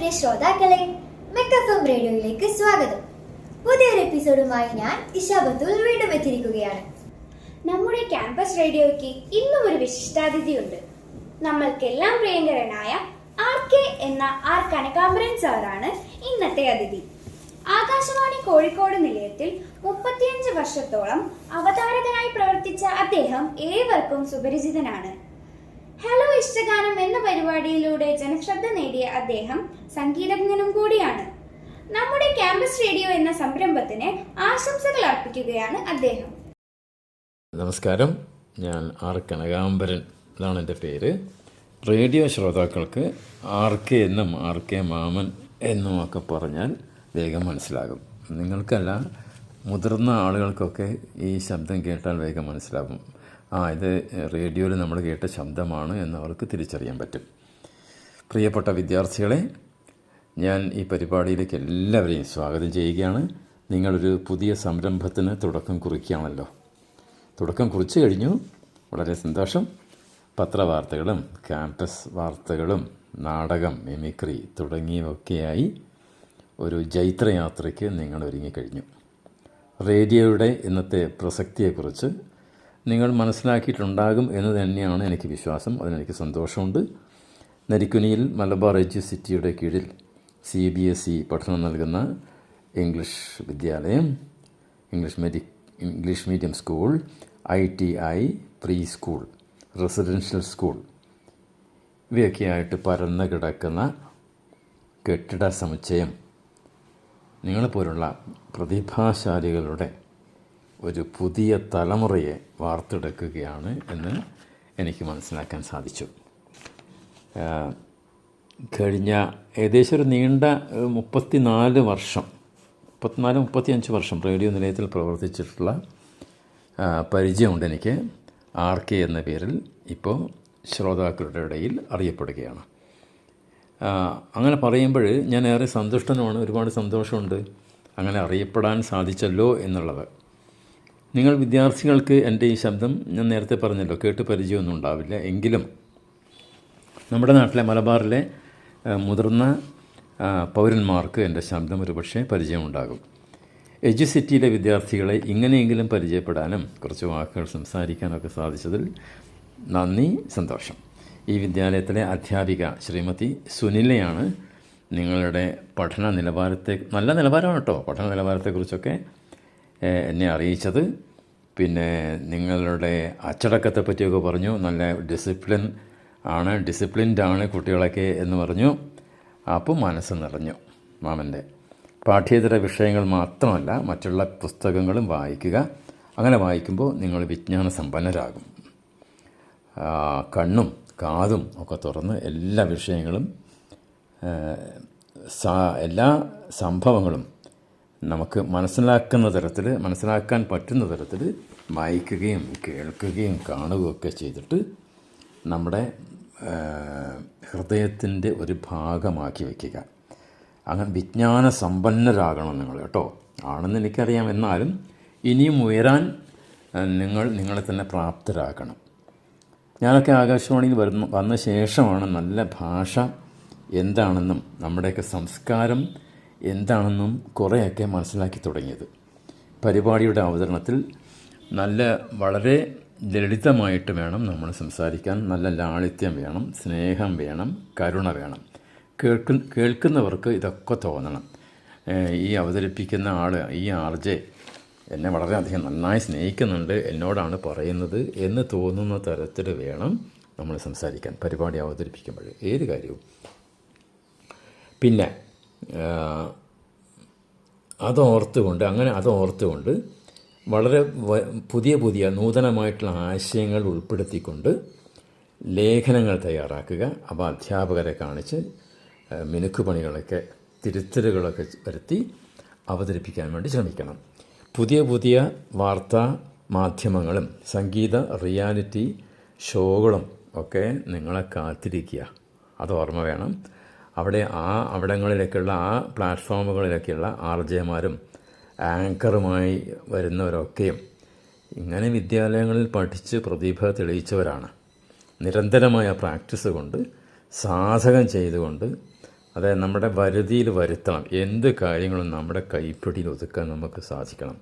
പ്രിയ ശ്രോതാക്കളെ, മെക്കഫം റേഡിയോയിലേക്ക് സ്വാഗതം. പുതിയൊരു എപ്പിസോഡുമായി ഞാൻ ഇഷ ബത്തുൽ വീണ്ടും എത്തിയിരിക്കുകയാണ്. നമ്മുടെ ക്യാമ്പസ് റേഡിയോയ്ക്ക് ഇന്നും ഒരു വിശിഷ്ടാതിഥിയുണ്ട്. നമ്മൾക്കെല്ലാം പ്രിയങ്കരനായ RK എന്ന ആർ കനകാംബരൻ സാറാണ് ഇന്നത്തെ അതിഥി. ആകാശവാണി കോഴിക്കോട് നിലയത്തിൽ 35 വർഷത്തോളം അവതാരകനായി പ്രവർത്തിച്ച അദ്ദേഹം ഏവർക്കും സുപരിചിതനാണ്. ഹലോ ഇഷ്ടഗാനം എന്ന പരിപാടിയിലൂടെ ജനശ്രദ്ധ നേടിയ അദ്ദേഹം സംഗീതജ്ഞനും കൂടിയാണ്. നമ്മുടെ ക്യാമ്പസ് റേഡിയോ എന്ന സംരംഭത്തിന് ആശംസകൾ അർപ്പിക്കുകയാണ് അദ്ദേഹം. നമസ്കാരം, ഞാൻ ആർ കനകാംബരൻ, അതാണ് എൻ്റെ പേര്. റേഡിയോ ശ്രോതാക്കൾക്ക് RK എന്നും RK മാമൻ എന്നുമൊക്കെ പറഞ്ഞാൽ വേഗം മനസ്സിലാകും. നിങ്ങൾക്കല്ല, മുതിർന്ന ആളുകൾക്കൊക്കെ ഈ ശബ്ദം കേട്ടാൽ വേഗം മനസ്സിലാകും. ഇത് റേഡിയോയിൽ നമ്മൾ കേട്ട ശബ്ദമാണ് എന്നവർക്ക് തിരിച്ചറിയാൻ പറ്റും. പ്രിയപ്പെട്ട വിദ്യാർത്ഥികളെ, ഞാൻ ഈ പരിപാടിയിലേക്ക് എല്ലാവരെയും സ്വാഗതം ചെയ്യുകയാണ്. നിങ്ങളൊരു പുതിയ സംരംഭത്തിന് തുടക്കം കുറിക്കുകയാണല്ലോ. തുടക്കം കുറിച്ചു കഴിഞ്ഞു, വളരെ സന്തോഷം. പത്രവാർത്തകളും ക്യാമ്പസ് വാർത്തകളും നാടകം, മിമിക്രി തുടങ്ങിയവയൊക്കെയായി ഒരു ജൈത്രയാത്രയ്ക്ക് നിങ്ങൾ ഒരുങ്ങിക്കഴിഞ്ഞു. റേഡിയോയുടെ ഇന്നത്തെ പ്രസക്തിയെക്കുറിച്ച് നിങ്ങൾ മനസ്സിലാക്കിയിട്ടുണ്ടാകും എന്ന് തന്നെയാണ് എനിക്ക് വിശ്വാസം. അതിനെനിക്ക് സന്തോഷമുണ്ട്. നരിക്കുനിയിൽ മലബാർ എഡ്യൂസിറ്റിയുടെ കീഴിൽ CBSE പഠനം നൽകുന്ന ഇംഗ്ലീഷ് വിദ്യാലയം, English medium school, ITI pre school, residential school ഇവയൊക്കെയായിട്ട് പരന്നു കിടക്കുന്ന കെട്ടിട സമുച്ചയം നിങ്ങളെപ്പോലുള്ള പ്രതിഭാശാലികളുടെ ഒരു പുതിയ തലമുറയെ വാർത്തെടുക്കുകയാണ് എന്ന് എനിക്ക് മനസ്സിലാക്കാൻ സാധിച്ചു. കഴിഞ്ഞ ഏകദേശം ഒരു നീണ്ട 35 വർഷം റേഡിയോ നിലയത്തിൽ പ്രവർത്തിച്ചിട്ടുള്ള പരിചയമുണ്ട് എനിക്ക്. RK എന്ന പേരിൽ ഇപ്പോൾ ശ്രോതാക്കളുടെ ഇടയിൽ അറിയപ്പെടുകയാണ്. അങ്ങനെ പറയുമ്പോൾ ഞാൻ ഏറെ സന്തുഷ്ടനുമാണ്. ഒരുപാട് സന്തോഷമുണ്ട് അങ്ങനെ അറിയപ്പെടാൻ സാധിച്ചല്ലോ എന്നുള്ളത്. നിങ്ങൾ വിദ്യാർത്ഥികൾക്ക് എൻ്റെ ഈ ശബ്ദം ഞാൻ നേരത്തെ പറഞ്ഞല്ലോ, കേട്ട് പരിചയമൊന്നും ഉണ്ടാവില്ല. എങ്കിലും നമ്മുടെ നാട്ടിലെ മലബാറിലെ മുതിർന്ന പൗരന്മാർക്ക് എൻ്റെ ശബ്ദം ഒരുപക്ഷെ പരിചയമുണ്ടാകും. എഡ്യൂസിറ്റിയിലെ വിദ്യാർത്ഥികളെ ഇങ്ങനെയെങ്കിലും പരിചയപ്പെടാനും കുറച്ച് വാക്കുകൾ സംസാരിക്കാനൊക്കെ സാധിച്ചതിൽ നന്ദി, സന്തോഷം. ഈ വിദ്യാലയത്തിലെ അധ്യാപിക ശ്രീമതി സുനിലയാണ് നിങ്ങളുടെ പഠന നിലവാരത്തെ, നല്ല നിലവാരമാണ് കേട്ടോ, പഠന നിലവാരത്തെക്കുറിച്ചൊക്കെ എന്നെ അറിയിച്ചത്. പിന്നെ നിങ്ങളുടെ അച്ചടക്കത്തെ പറ്റിയൊക്കെ പറഞ്ഞു. നല്ല ഡിസിപ്ലിൻഡ് ആണ് കുട്ടികളൊക്കെ എന്ന് പറഞ്ഞു. അപ്പോൾ മനസ്സ് നിറഞ്ഞു മാമൻ്റെ. പാഠ്യേതര വിഷയങ്ങൾ മാത്രമല്ല, മറ്റുള്ള പുസ്തകങ്ങളും വായിക്കുക. അങ്ങനെ വായിക്കുമ്പോൾ നിങ്ങൾ വിജ്ഞാന സമ്പന്നരാകും. കണ്ണും കാതും ഒക്കെ തുറന്ന് എല്ലാ വിഷയങ്ങളും എല്ലാ സംഭവങ്ങളും നമുക്ക് മനസ്സിലാക്കാൻ പറ്റുന്ന തരത്തിൽ വായിക്കുകയും കേൾക്കുകയും കാണുകയൊക്കെ ചെയ്തിട്ട് നമ്മുടെ ഹൃദയത്തിൻ്റെ ഒരു ഭാഗമാക്കി വയ്ക്കുക. അങ്ങനെ വിജ്ഞാന സമ്പന്നരാകണം നിങ്ങൾ കേട്ടോ. ആണെന്ന് എനിക്കറിയാം. എന്നാലും ഇനിയും ഉയരാൻ നിങ്ങളെ തന്നെ പ്രാപ്തരാക്കണം. ഞാനൊക്കെ ആകാശവാണിയിൽ വന്ന ശേഷമാണ് നല്ല ഭാഷ എന്താണെന്നും നമ്മുടെയൊക്കെ സംസ്കാരം എന്താണെന്നും കുറേയൊക്കെ മനസ്സിലാക്കി തുടങ്ങിയത്. പരിപാടിയുടെ അവതരണത്തിൽ വളരെ ലളിതമായിട്ട് വേണം നമ്മൾ സംസാരിക്കാൻ. നല്ല ലാളിത്യം വേണം, സ്നേഹം വേണം, കരുണ വേണം. കേൾക്കുന്നവർക്ക് ഇതൊക്കെ തോന്നണം. ഈ അവതരിപ്പിക്കുന്ന ഈ RJ എന്നെ വളരെയധികം നന്നായി സ്നേഹിക്കുന്നുണ്ട്, എന്നോടാണ് പറയുന്നത് എന്ന് തോന്നുന്ന തരത്തിൽ വേണം നമ്മൾ സംസാരിക്കാൻ പരിപാടി അവതരിപ്പിക്കുമ്പോൾ, ഏത് കാര്യവും. പിന്നെ അതോർത്തുകൊണ്ട് വളരെ പുതിയ നൂതനമായിട്ടുള്ള ആശയങ്ങൾ ഉൾപ്പെടുത്തിക്കൊണ്ട് ലേഖനങ്ങൾ തയ്യാറാക്കുക. അപ്പോൾ അധ്യാപകരെ കാണിച്ച് മിനുക്കുപണികളൊക്കെ, തിരുത്തലുകളൊക്കെ വരുത്തി അവതരിപ്പിക്കാൻ വേണ്ടി ശ്രമിക്കണം. പുതിയ വാർത്താ മാധ്യമങ്ങളും സംഗീത റിയാലിറ്റി ഷോകളും ഒക്കെ നിങ്ങളെ കാത്തിരിക്കുക. അത് ഓർമ്മ വേണം. അവിടങ്ങളിലേക്കുള്ള പ്ലാറ്റ്ഫോമുകളിലേക്കുള്ള RJമാരും ആങ്കറുമായി വരുന്നവരൊക്കെയും ഇങ്ങനെ വിദ്യാലയങ്ങളിൽ പഠിച്ച് പ്രതിഭ തെളിയിച്ചവരാണ്. നിരന്തരമായ പ്രാക്ടീസ് കൊണ്ട്, സാധകം ചെയ്തുകൊണ്ട് അതായത് നമ്മുടെ വരുതിയിൽ വരുത്തണം. എന്ത് കാര്യങ്ങളും നമ്മുടെ കൈപ്പിടിയിൽ ഒതുക്കാൻ നമുക്ക് സാധിക്കണം.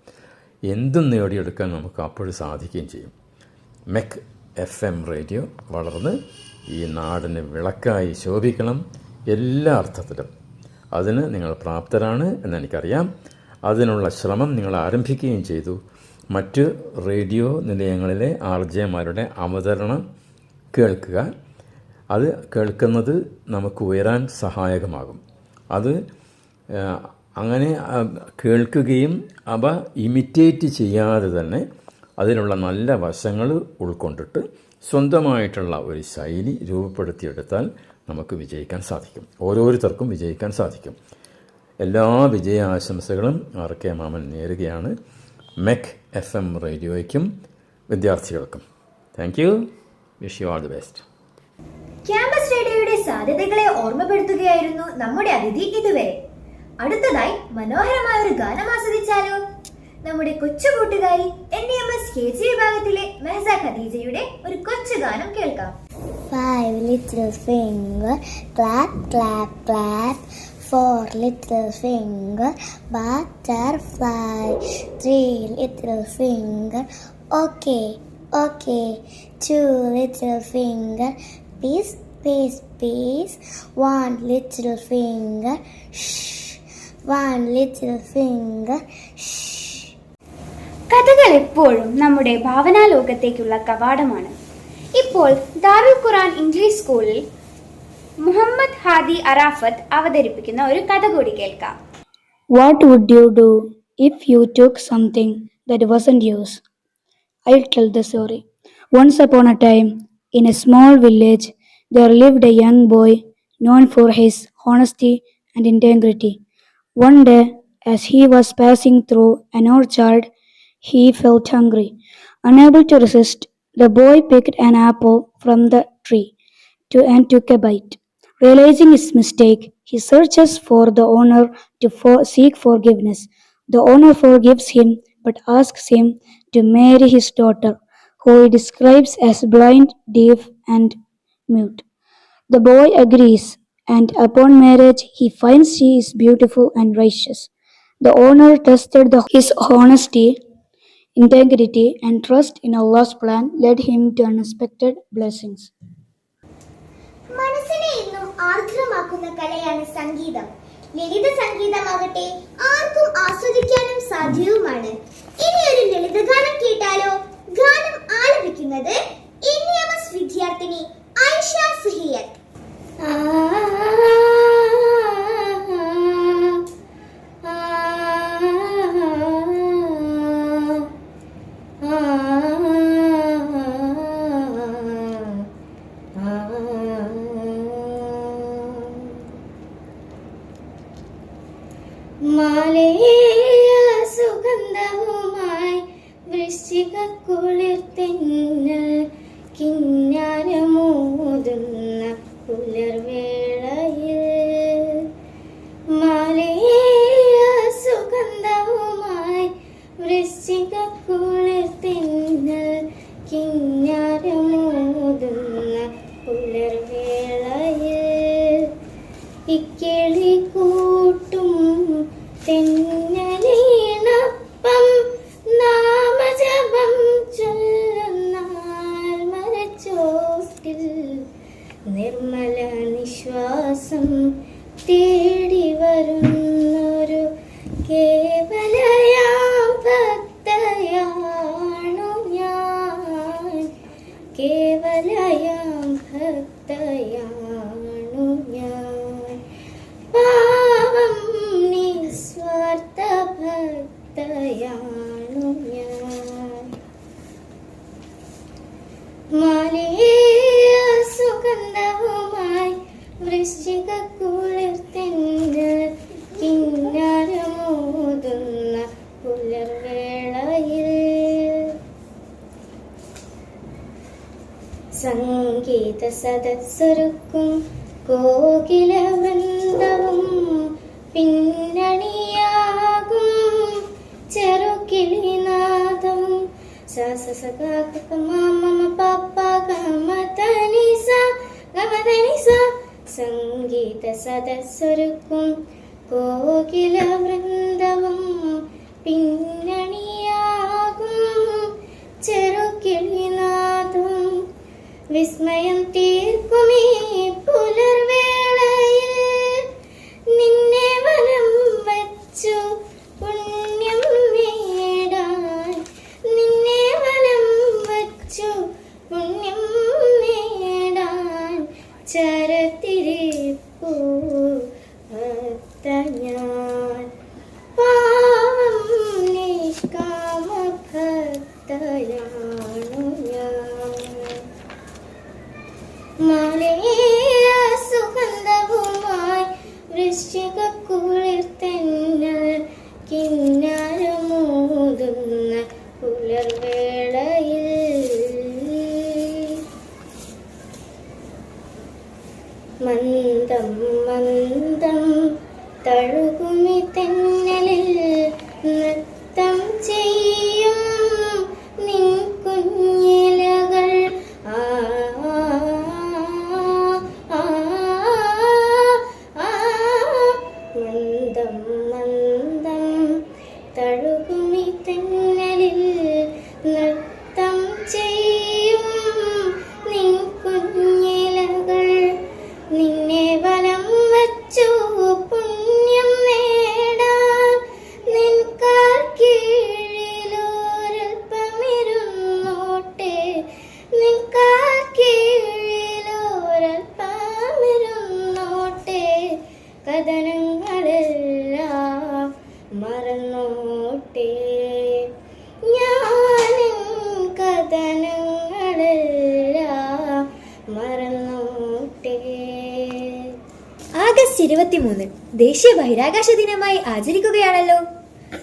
എന്തും നേടിയെടുക്കാൻ നമുക്ക് അപ്പോഴും സാധിക്കുകയും ചെയ്യും. മെക് FM റേഡിയോ വളർന്ന് ഈ നാടിന് വിളക്കായി ശോഭിക്കണം എല്ലാ അർത്ഥത്തിലും. അതിന് നിങ്ങൾ പ്രാപ്തരാണ് എന്നെനിക്കറിയാം. അതിനുള്ള ശ്രമം നിങ്ങൾ ആരംഭിക്കുകയും ചെയ്തു. മറ്റ് റേഡിയോ നിലയങ്ങളിലെ RJ-മാരുടെ അവതരണം കേൾക്കുക. അത് കേൾക്കുന്നത് നമുക്ക് ഉയരാൻ സഹായകമാകും. അത് അങ്ങനെ കേൾക്കുകയും അവ ഇമിറ്റേറ്റ് ചെയ്യാതെ തന്നെ അതിനുള്ള നല്ല വശങ്ങൾ ഉൾക്കൊണ്ടിട്ട് സ്വന്തമായിട്ടുള്ള ഒരു ശൈലി രൂപപ്പെടുത്തിയെടുത്താൽ നമുക്ക് വിജയിക്കാൻ സാധിക്കും. ഓരോരുത്തർക്കും വിജയിക്കാൻ സാധിക്കും. എല്ലാ വിജയ ആശംസകളും RK മാമൻ നേരുകയാണ് മെക് FM റേഡിയോയ്ക്കും വിദ്യാർത്ഥികൾക്കും. Thank you. Wish you all the best. Campus റേഡിയോയുടെ സാധ്യതകളെ ഓർമ്മപ്പെടുത്തുകയായിരുന്നു നമ്മുടെ അതിഥി ഇതുവരെ. അടുത്തതായി മനോഹരമായ ഒരു ഗാനം ആസ്വദിച്ചാലോ? നമ്മുടെ കൊച്ചു കൂട്ടുകാരി NEMS KG വിഭാഗത്തിലെ മെഹസ ഖദീജയുടെ ഒരു കൊച്ചു ഗാനം കേൾക്കാം. 5 little finger clap clap clap, 4 little finger butterfly, 3 little finger okay okay, 2 little finger peace peace peace, 1 little finger shh, 1 little finger shh. കഥകൾ എപ്പോഴും നമ്മുടെ ഭാവനാലോകത്തേക്കുള്ള കവാടമാണ്. ഇപ്പോൾ ദാറുൽ ഖുർആൻ ഇംഗ്ലീഷ് സ്കൂളിൽ മുഹമ്മദ് ഹാദി അറാഫത്ത് അവതരിപ്പിക്കുന്ന ഒരു കഥ കൂടി കേൾക്കാം. What would you do if you took something that wasn't yours? I'll tell the story. Once upon a time, in a small village, there lived a young boy known for his honesty and integrity. One day, as he was passing through an orchard, he felt hungry. Unable to resist, the boy picked an apple from the tree and took a bite. Realizing his mistake, he searches for the owner to seek forgiveness. The owner forgives him but asks him to marry his daughter, who he describes as blind, deaf, and mute. The boy agrees, and upon marriage, he finds she is beautiful and righteous. The owner trusted his honesty, integrity, and trust in Allah's plan led him to unexpected blessings. മനസ്സിനെ ഇന്നും ആർദ്രമാക്കുന്ന കലയാണ് സംഗീതം. ലളിത സംഗീതമാകട്ടെ ആർക്കും ആസ്വദിക്കാനും സാധ്യവുമാണ്. ഇനി ഒരു ലളിതഗാനം കേട്ടാലോ? ഗാനം ആലപിക്കുന്നത് NEMS വിദ്യാർത്ഥിനി ഐഷ സുഹിയത്ത്. സുഗന്ധവുമായി വൃശ്ചികക്കുളിർതെന്നൽ കിന്നാരമോതുന്ന പുലർവേളയിൽ, സുഗന്ധവുമായി വൃശ്ചികക്കുളിർതെന്നൽ കിന്നാരമോതുന്ന പുലർവേളയിൽ, ഇക്കിളി കൂട്ടും തെന്നലീണപ്പം നാമജപം ചൊല്ലുന്നാൽ മരച്ചോട്ടിൽ, നിർമ്മല നിശ്വാസം തേടി വരുന്നൊരു കേവലയാം ഭക്തയാണു ഞാൻ, കേവലയാം ഭക്തയാണു ഞാൻ, പാവം നിസ്വാർത്ഥ ഭക്തയാണു ഞാൻ. സുഗന്ധവുമായി വൃശ്ചികക്കുളിർതെന്നൽ കിന്നാരമോതുന്ന പുലർവേളയിൽ, സംഗീത സദസ്സൊരുക്കും കോകില വൃന്ദവും പിന്നണിയാകും ചെറുകിളിനാദവും, സംഗീത സദസ്സൊരുക്കും കോകില വൃന്ദവും പിന്നണിയാകും ചെറുകിളിനാദം വിസ്മയം തീർക്കുമീ പുലർവേളയിൽ നിന്നെ വലം വച്ചു പുണ്യം നേടാൻ നിന്നെ വലം വച്ചു പുണ്യം നേടാൻ ചരത്തിരിപ്പൂ ഞാൻ പാവം നിഷ്കാമ ഭക്തയാണു ഞാൻ മലയ സുഗന്ധവുമായി വൃശ്ചിക കുളിർത്തന്നൽ കിന്നാരമൂതുന്ന പുലർവേളയിൽ മന്ദം മന്ദം തഴുകുമി തെന്നലിൽ നൃത്തം ചെയ്യും നിൻ കുഞ്ഞിലകൾ ആ മന്ദം മന്ദം തഴുകുമി തെന്നലിൽ നൃത്തം ചെയ്യും നിൻ കുഞ്ഞിലകൾ നിന്നെ വലം വച്ചു പുണ്യം നേടാൻ നിൻ കാൽ കീഴിലൊരൽപ്പമിരുന്നോട്ടെ നിൻ കാൽ കീഴിലൊരൽപ്പമിരുന്നോട്ടെ കഥനങ്ങളെല്ലാം മറന്നോട്ടെ ഞാനും കഥനങ്ങളെല്ലാം മറന്നോട്ടെ. ആഗസ്റ്റ് 23 ദേശീയ ബഹിരാകാശ ദിനമായി ആചരിക്കുകയാണല്ലോ.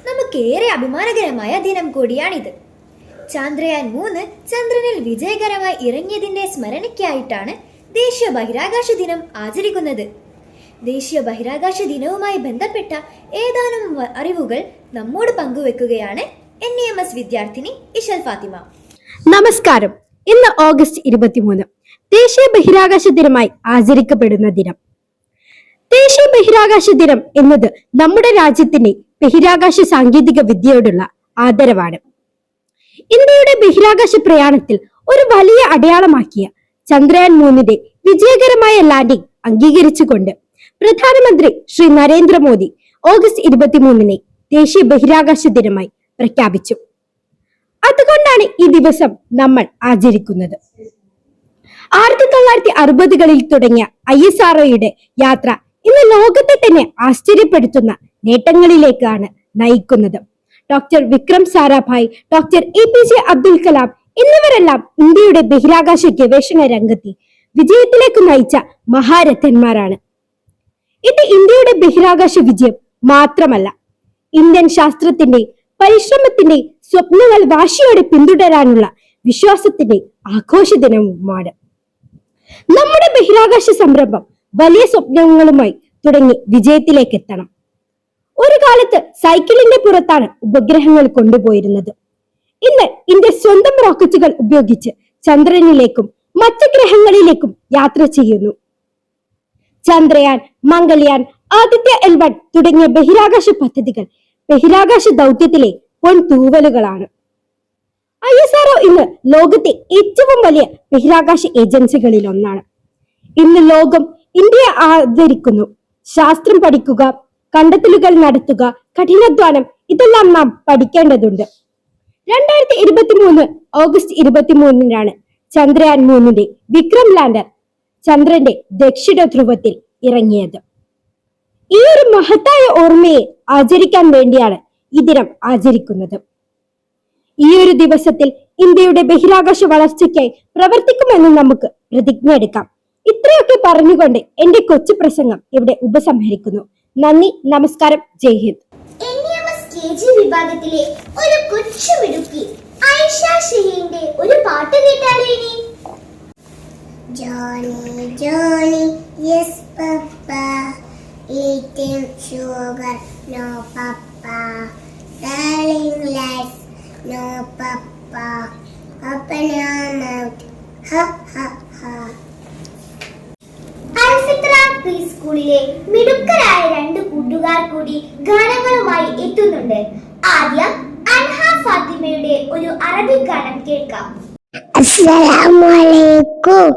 നമുക്കേറെ അഭിമാനകരമായ ദിനം കൂടിയാണിത്. ചന്ദ്രയാൻ 3 ചന്ദ്രനിൽ വിജയകരമായി ഇറങ്ങിയതിന്റെ സ്മരണയ്ക്കായിട്ടാണ് ദേശീയ ബഹിരാകാശ ദിനം ആചരിക്കുന്നത്. ദേശീയ ബഹിരാകാശ ദിനവുമായി ബന്ധപ്പെട്ട ഏതാനും അറിവുകൾ നമ്മോട് പങ്കുവെക്കുകയാണ് NEMS വിദ്യാർത്ഥിനി ഇശൽ ഫാത്തിമ. നമസ്കാരം. ഇന്ന് ഓഗസ്റ്റ് 23 ദേശീയ ബഹിരാകാശ ദിനമായി ആചരിക്കപ്പെടുന്ന ദിനം. ദേശീയ ബഹിരാകാശ ദിനം എന്നത് നമ്മുടെ രാജ്യത്തിന്റെ ബഹിരാകാശ സാങ്കേതിക വിദ്യയോടുള്ള ആദരവാണ്. ഇന്ത്യയുടെ ബഹിരാകാശ പ്രയാണത്തിൽ ഒരു വലിയ അടയാളമാക്കിയ ചന്ദ്രയാൻ 3ന്റെ വിജയകരമായ ലാൻഡിംഗ് അംഗീകരിച്ചുകൊണ്ട് പ്രധാനമന്ത്രി ശ്രീ നരേന്ദ്രമോദി ഓഗസ്റ്റ് 23 ദേശീയ ബഹിരാകാശ ദിനമായി പ്രഖ്യാപിച്ചു. അതുകൊണ്ടാണ് ഈ ദിവസം നമ്മൾ ആചരിക്കുന്നത്. 1960കളിൽ തുടങ്ങിയ ISROയുടെ യാത്ര ഇന്ന് ലോകത്തെ തന്നെ ആശ്ചര്യപ്പെടുത്തുന്ന നേട്ടങ്ങളിലേക്കാണ് നയിക്കുന്നത്. Doctor Vikram Sarabhai, doctor APJ Abdul Kalam എന്നിവരെല്ലാം ഇന്ത്യയുടെ ബഹിരാകാശ ഗവേഷണ രംഗത്തെ വിജയത്തിലേക്ക് നയിച്ച മഹാരഥന്മാരാണ്. ഇത് ഇന്ത്യയുടെ ബഹിരാകാശ വിജയം മാത്രമല്ല, ഇന്ത്യൻ ശാസ്ത്രത്തിന്റെ പരിശ്രമത്തിന്റെ സ്വപ്നങ്ങൾ വാശിയോടെ പിന്തുടരാനുള്ള വിശ്വാസത്തിന്റെ ആഘോഷ ദിനവുമാണ്. നമ്മുടെ ബഹിരാകാശ സംരംഭം വലിയ സ്വപ്നങ്ങളുമായി തുടങ്ങി വിജയത്തിലേക്ക് എത്തണം. ഒരു കാലത്ത് സൈക്കിളിന്റെ പുറത്താണ് ഉപഗ്രഹങ്ങൾ കൊണ്ടുപോയിരുന്നത്. ഇന്ന് ഇന്ത്യ സ്വന്തം റോക്കറ്റുകൾ ഉപയോഗിച്ച് ചന്ദ്രനിലേക്കും മറ്റ് ഗ്രഹങ്ങളിലേക്കും യാത്ര ചെയ്യുന്നു. ചന്ദ്രയാൻ, മംഗൾയാൻ, ആദിത്യ L1 തുടങ്ങിയ ബഹിരാകാശ പദ്ധതികൾ ബഹിരാകാശ ദൗത്യത്തിലെ പൊൻതൂവലുകളാണ്. ISRO ഇന്ന് ലോകത്തെ ഏറ്റവും വലിയ ബഹിരാകാശ ഏജൻസികളിൽ ഒന്നാണ്. ഇന്ന് ലോകം ഇന്ത്യയെ ആദരിക്കുന്നു. ശാസ്ത്രം പഠിക്കുക, കണ്ടെത്തലുകൾ നടത്തുക, കഠിനാധ്വാനം ഇതെല്ലാം നാം പഠിക്കേണ്ടതുണ്ട്. 2023 ഓഗസ്റ്റ് 23 ചന്ദ്രയാൻ 3ന്റെ വിക്രം ലാൻഡർ ചന്ദ്രന്റെ ദക്ഷിണ ധ്രുവത്തിൽ ഇറങ്ങിയത്. ഈ ഒരു മഹത്തായ ഓർമ്മയെ ആചരിക്കാൻ വേണ്ടിയാണ് ഈ ദിനം ആചരിക്കുന്നത്. ഈ ഒരു ദിവസത്തിൽ ഇന്ത്യയുടെ ബഹിരാകാശ വളർച്ചയ്ക്കായി പ്രവർത്തിക്കുമെന്ന് നമുക്ക് പ്രതിജ്ഞ എടുക്കാം. ഇത്രയൊക്കെ പറഞ്ഞുകൊണ്ട് എന്റെ കൊച്ചു പ്രസംഗം ഇവിടെ ഉപസംഹരിക്കുന്നു. നന്ദി, നമസ്കാരം, ജയ് ഹിന്ദ്. NEMS KG വിഭാഗത്തിലെ ഒരു കൊച്ചു മിടുക്കി ഐഷ ഷഹീന്റെ ഒരു പാട്ട് കേട്ടാലോ ഇനി? Johnny, Johnny, yes papa, eating sugar, no papa, telling lies, no papa, open your mouth, ha ha ha. Al-Fitra സ്കൂളിലെ മിടുക്കരായ 2 കൂട്ടുകാർ കൂടി ഗാനങ്ങളുമായി എത്തുന്നുണ്ട്. ആദ്യം അൻഹ ഫാത്തിമയുടെ ഒരു അറബിക് ഗാനം കേൾക്കാം. അസ്സലാമലൈക്കും.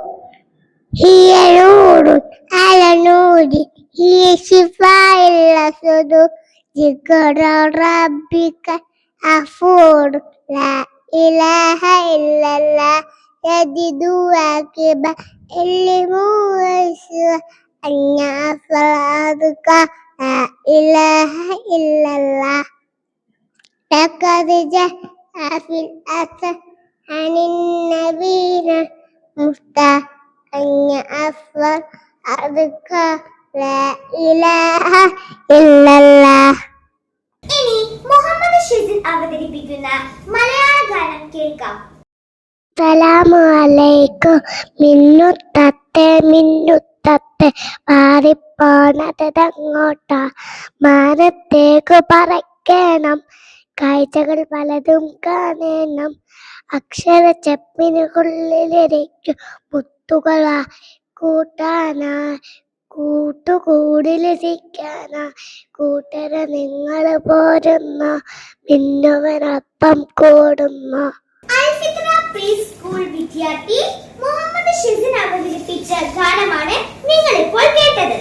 ഹിയ നൂറുൻ അല നൂരി ഹിയ ശിഫാഇൽ അസ്ദുർ ജിക്റ റബ്ബിക അഫൂർ ലാ ഇലാഹ ഇല്ലല്ലാഹ് യജിദു ആകിബ ഇൽമു വസ്വ അന്ന അസ്ലാദുക ലാ ഇലാഹ ഇല്ലല്ലാഹ് ലഖദ് ജാഅ ഫിൽ അസർ عن النبينا مفتاح أن أفضل أذكى لا إله إلا الله. ഇനി മുഹമ്മദ് ഷിസിൻ അവതരിപ്പിക്കുന്ന മലയാള ഗാനം കേൾക്കാം. സലാമു അലൈക്കും. മിന്നുത്തത്തെ മാറിപ്പോണതങ്ങോട്ടാ, മാനത്തേക്കു പറക്കണം, കാഴ്ചകൾ പലതും കാണണം, അക്ഷര ചെപ്പിനുള്ളിലിരിക്കും മുത്തുകളാ കൂട്ടാനായി, കൂട്ടുകൂടിലിരിക്കാനാ കൂട്ടര നിങ്ങൾ പോരുന്ന, മിന്നുവനൊപ്പം കൂടുന്ന. അൽഫിത്ര പ്രീ സ്കൂൾ വിദ്യാർത്ഥി മുഹമ്മദ് ഷിസിൻ അവതരിപ്പിച്ച ഗാനമാണ് നിങ്ങൾ ഇപ്പോൾ കേട്ടത്.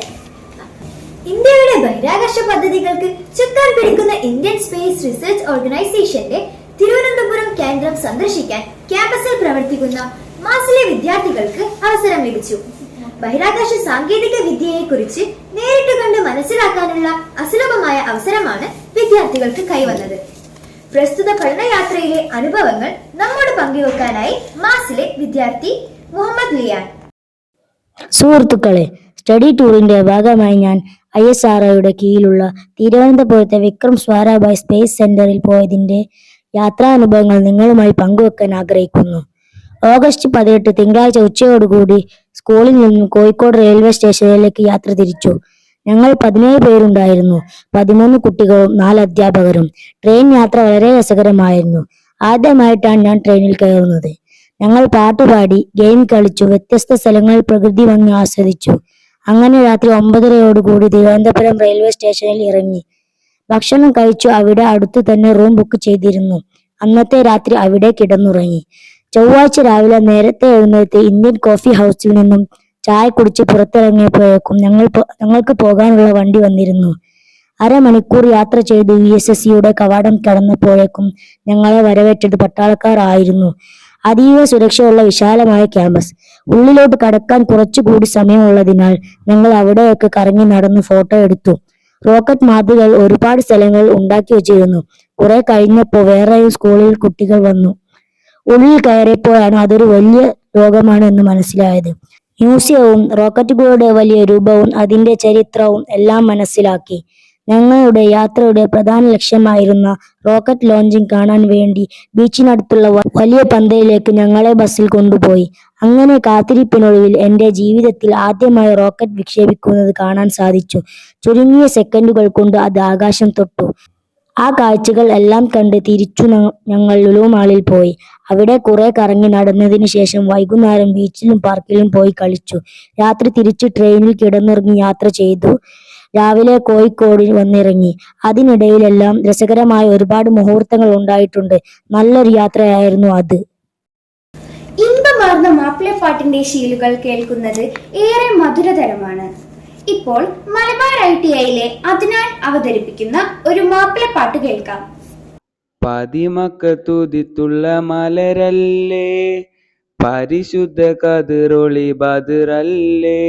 ഇന്ത്യയുടെ ബഹിരാകാശ പദ്ധതികൾക്ക് ചുക്കാൻ പിടിക്കുന്ന ഇന്ത്യൻ സ്പേസ് റിസർച്ച് ഓർഗനൈസേഷന്റെ തിരുവനന്തപുരം കേന്ദ്രം സന്ദർശിക്കാൻ ക്യാമ്പസിൽ പ്രവർത്തിക്കുന്ന മാസിലെ വിദ്യാർത്ഥികൾക്ക് അവസരം ലഭിച്ചു. ബഹിരാകാശ സാങ്കേതിക വിദ്യയെ കുറിച്ച് നേരിട്ട് കണ്ട് മനസ്സിലാക്കാനുള്ള അസുലഭമായ അവസരമാണ് വിദ്യാർത്ഥികൾക്ക് കൈവന്നത്. പ്രസ്തുത പഠനയാത്രയിലെ അനുഭവങ്ങൾ നമ്മോട് പങ്കുവെക്കാനായി മാസിലെ വിദ്യാർത്ഥി മുഹമ്മദ് ലിയാൻ. സുഹൃത്തുക്കളെ, സ്റ്റഡി ടൂറിന്റെ ഭാഗമായി ഞാൻ ISROയുടെ കീഴിലുള്ള തിരുവനന്തപുരത്തെ വിക്രം സാരാഭായ് സ്പേസ് സെന്ററിൽ പോയതിന്റെ യാത്രാനുഭവങ്ങൾ നിങ്ങളുമായി പങ്കുവെക്കാൻ ആഗ്രഹിക്കുന്നു. ഓഗസ്റ്റ് 18 തിങ്കളാഴ്ച ഉച്ചയോടുകൂടി സ്കൂളിൽ നിന്നും കോഴിക്കോട് റെയിൽവേ സ്റ്റേഷനിലേക്ക് യാത്ര തിരിച്ചു. ഞങ്ങൾ 17 പേരുണ്ടായിരുന്നു. 13 കുട്ടികളും 4 അധ്യാപകരും. ട്രെയിൻ യാത്ര വളരെ രസകരമായിരുന്നു. ആദ്യമായിട്ടാണ് ഞാൻ ട്രെയിനിൽ കയറുന്നത്. ഞങ്ങൾ പാട്ടുപാടി, ഗെയിം കളിച്ചു, വ്യത്യസ്ത സ്ഥലങ്ങളിൽ പ്രകൃതി ഭംഗി ആസ്വദിച്ചു. അങ്ങനെ രാത്രി 9:30 തിരുവനന്തപുരം റെയിൽവേ സ്റ്റേഷനിൽ ഇറങ്ങി. ഭക്ഷണം കഴിച്ചു. അവിടെ അടുത്തു തന്നെ റൂം ബുക്ക് ചെയ്തിരുന്നു. അന്നത്തെ രാത്രി അവിടെ കിടന്നുറങ്ങി. ചൊവ്വാഴ്ച രാവിലെ നേരത്തെ എഴുന്നേറ്റ് ഇന്ത്യൻ കോഫി ഹൗസിൽ നിന്നും ചായ കുടിച്ച് പുറത്തിറങ്ങിയപ്പോഴേക്കും ഞങ്ങൾക്ക് പോകാനുള്ള വണ്ടി വന്നിരുന്നു. അരമണിക്കൂർ യാത്ര ചെയ്ത് VSSCയുടെ കവാടം കടന്നപ്പോഴേക്കും ഞങ്ങളെ വരവേറ്റത് പട്ടാളക്കാർ ആയിരുന്നു. അതീവ സുരക്ഷയുള്ള വിശാലമായ ക്യാമ്പസ്. ഉള്ളിലോട്ട് കടക്കാൻ കുറച്ചുകൂടി സമയമുള്ളതിനാൽ ഞങ്ങൾ അവിടെയൊക്കെ കറങ്ങി നടന്ന് ഫോട്ടോ എടുത്തു. റോക്കറ്റ് മാതൃകൾ ഒരുപാട് സ്ഥലങ്ങളിൽ ഉണ്ടാക്കി വെച്ചിരുന്നു. കുറെ കഴിഞ്ഞപ്പോൾ വേറെയും സ്കൂളിൽ കുട്ടികൾ വന്നു. ഉള്ളിൽ കയറിയപ്പോഴാണ് അതൊരു വലിയ ലോകമാണ് എന്ന് മനസ്സിലായത്. മ്യൂസിയവും റോക്കറ്റുകളുടെ വലിയ രൂപവും അതിന്റെ ചരിത്രവും എല്ലാം മനസ്സിലാക്കി. ഞങ്ങളുടെ യാത്രയുടെ പ്രധാന ലക്ഷ്യമായിരുന്ന റോക്കറ്റ് ലോഞ്ചിങ് കാണാൻ വേണ്ടി ബീച്ചിനടുത്തുള്ള വലിയ പന്തയിലേക്ക് ഞങ്ങളെ ബസ്സിൽ കൊണ്ടുപോയി. അങ്ങനെ കാത്തിരിപ്പിനൊടുവിൽ എന്റെ ജീവിതത്തിൽ ആദ്യമായി റോക്കറ്റ് വിക്ഷേപിക്കുന്നത് കാണാൻ സാധിച്ചു. ചുരുങ്ങിയ സെക്കൻഡുകൾ കൊണ്ട് അത് ആകാശം തൊട്ടു. ആ കാഴ്ചകൾ എല്ലാം കണ്ട് തിരിച്ചു ഞങ്ങൾ ലുലു മാളിൽ പോയി. അവിടെ കുറെ കറങ്ങി നടന്നതിന് ശേഷം വൈകുന്നേരം ബീച്ചിലും പാർക്കിലും പോയി കളിച്ചു. രാത്രി തിരിച്ച് ട്രെയിനിൽ കിടന്നുറങ്ങി യാത്ര ചെയ്തു. രാവിലെ കോഴിക്കോട് വന്നിറങ്ങി. അതിനിടയിലെല്ലാം രസകരമായ ഒരുപാട് മുഹൂർത്തങ്ങൾ ഉണ്ടായിട്ടുണ്ട്. നല്ലൊരു യാത്രയായിരുന്നു അത്. ഇമ്പമാർന്ന മാപ്പിളപ്പാട്ടിന്റെ ശീലുകൾ കേൾക്കുന്നത് ഏറെ മധുരതരമാണ്. ഇപ്പോൾ മലബാർ ITIയിലെ അദ്നാൻ അവതരിപ്പിക്കുന്ന ഒരു മാപ്പിളപ്പാട്ട് കേൾക്കാം. പതിമക്കത്തുതിത്തുള്ള മലരല്ലേ, പരിശുദ്ധ കതിറൊളി ബദറല്ലേ,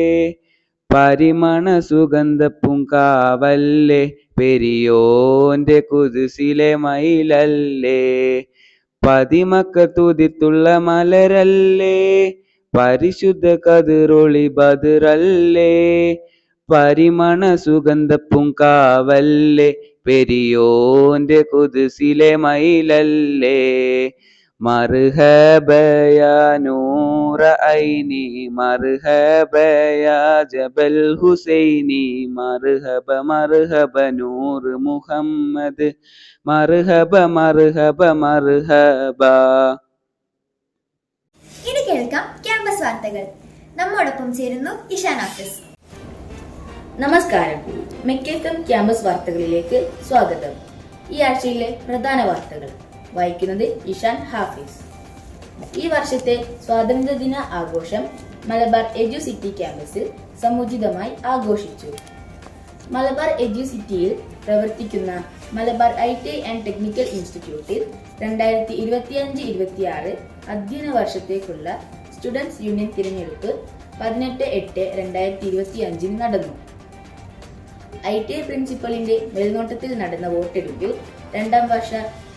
പരിമണ സുഗന്ധ പൂങ്കാവല്ലേ, പെരിയോന്റെ കുതിസിലെ മയിലല്ലേ. പതിമക്കത്തുതിത്തുള്ള മലരല്ലേ, പരിശുദ്ധ കതിറൊളി ബദറല്ലേ, പരിമണ സുഗന്ധ പൂങ്കാവല്ലേ, പെരിയോന്റെ കുതിസിലെ മയിലല്ലേ. മർഹബയ നൂറ ഐനി, മർഹബയ ജബൽ ഹുസൈനി, മർഹബ മർഹബ നൂർ മുഹമ്മദ്, മർഹബ മർഹബ മർഹബ. ഇനി കേൾക്കാം ക്യാമ്പസ് വാർത്തകൾ. നമ്മോടൊപ്പം ചേരുന്നു ഇഷാൻ ആഫീസ്. നമസ്കാരം. മെക്കെഫം ക്യാമ്പസ് വാർത്തകളിലേക്ക് സ്വാഗതം. ഈ ആഴ്ചയിലെ പ്രധാന വാർത്തകൾ വായിക്കുന്നത് ഇഷാൻ ഹാഫിസ്. ഈ വർഷത്തെ സ്വാതന്ത്ര്യദിന ആഘോഷം മലബാർ എഡ്യൂസിറ്റി ക്യാമ്പസിൽ സമുചിതമായി ആഘോഷിച്ചു. മലബാർ എഡ്യൂസിറ്റിയിൽ പ്രവർത്തിക്കുന്ന മലബാർ IT ആൻഡ് ടെക്നിക്കൽ ഇൻസ്റ്റിറ്റ്യൂട്ടിൽ 2025-26 അധ്യയന വർഷത്തേക്കുള്ള സ്റ്റുഡൻസ് യൂണിയൻ തിരഞ്ഞെടുപ്പ് 18/8/2025 നടന്നു. ITI പ്രിൻസിപ്പലിന്റെ മേൽനോട്ടത്തിൽ നടന്ന വോട്ടെടുപ്പിൽ 2ാം വർഷ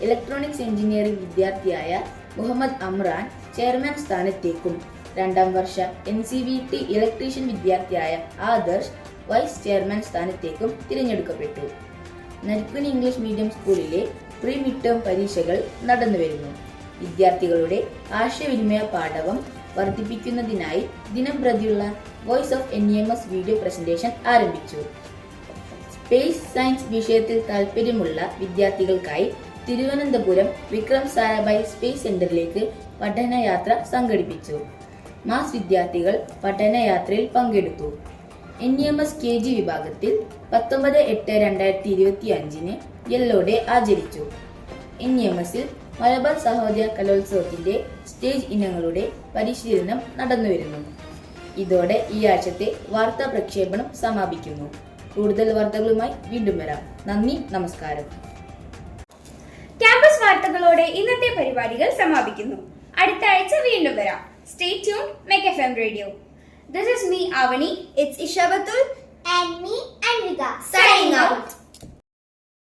ഇലക്ട്രോണിക്സ് എഞ്ചിനീയറിംഗ് വിദ്യാർത്ഥിയായ മുഹമ്മദ് അമ്രാൻ ചെയർമാൻ സ്ഥാനത്തേക്കും 2ാം വർഷ NCVT ഇലക്ട്രീഷ്യൻ വിദ്യാർത്ഥിയായ ആദർശ് വൈസ് ചെയർമാൻ സ്ഥാനത്തേക്കും തിരഞ്ഞെടുക്കപ്പെട്ടു. നരിക്കുനി ഇംഗ്ലീഷ് മീഡിയം സ്കൂളിലെ പ്രീ മിഡ് ടേം പരീക്ഷകൾ നടന്നുവരുന്നു. വിദ്യാർത്ഥികളുടെ ആശയവിനിമയ പാടവം വർദ്ധിപ്പിക്കുന്നതിനായി ദിനം പ്രതിയുള്ള voice of NEMS video presentation ആരംഭിച്ചു. സ്പേസ് സയൻസ് വിഷയത്തിൽ താൽപ്പര്യമുള്ള വിദ്യാർത്ഥികൾക്കായി തിരുവനന്തപുരം വിക്രം സാരാഭായ് സ്പേസ് സെന്ററിലേക്ക് പഠനയാത്ര സംഘടിപ്പിച്ചു. മാസ് വിദ്യാർത്ഥികൾ പഠനയാത്രയിൽ പങ്കെടുത്തു. NEMS KG വിഭാഗത്തിൽ 19/8/2025 യെല്ലോ ഡേ ആചരിച്ചു. NEMSൽ മലബാർ സഹോദയ കലോത്സവത്തിന്റെ സ്റ്റേജ് ഇനങ്ങളുടെ പരിശീലനം നടന്നുവരുന്നു. ഇതോടെ ഈ ആഴ്ചത്തെ വാർത്താ പ്രക്ഷേപണം സമാപിക്കുന്നു. കൂടുതൽ വാർത്തകളുമായി വീണ്ടും വരാം. നന്ദി, നമസ്കാരം. ക്യാമ്പസ് വാർത്തകളോടെ ഇന്നത്തെ പരിപാടികൾ സമാപിക്കുന്നു. അടുത്ത ആഴ്ച വീണ്ടും വരാം. Stay tune mech FM radio. This is me, Avani. It's Isha Batul. And me, Anvika. Signing out.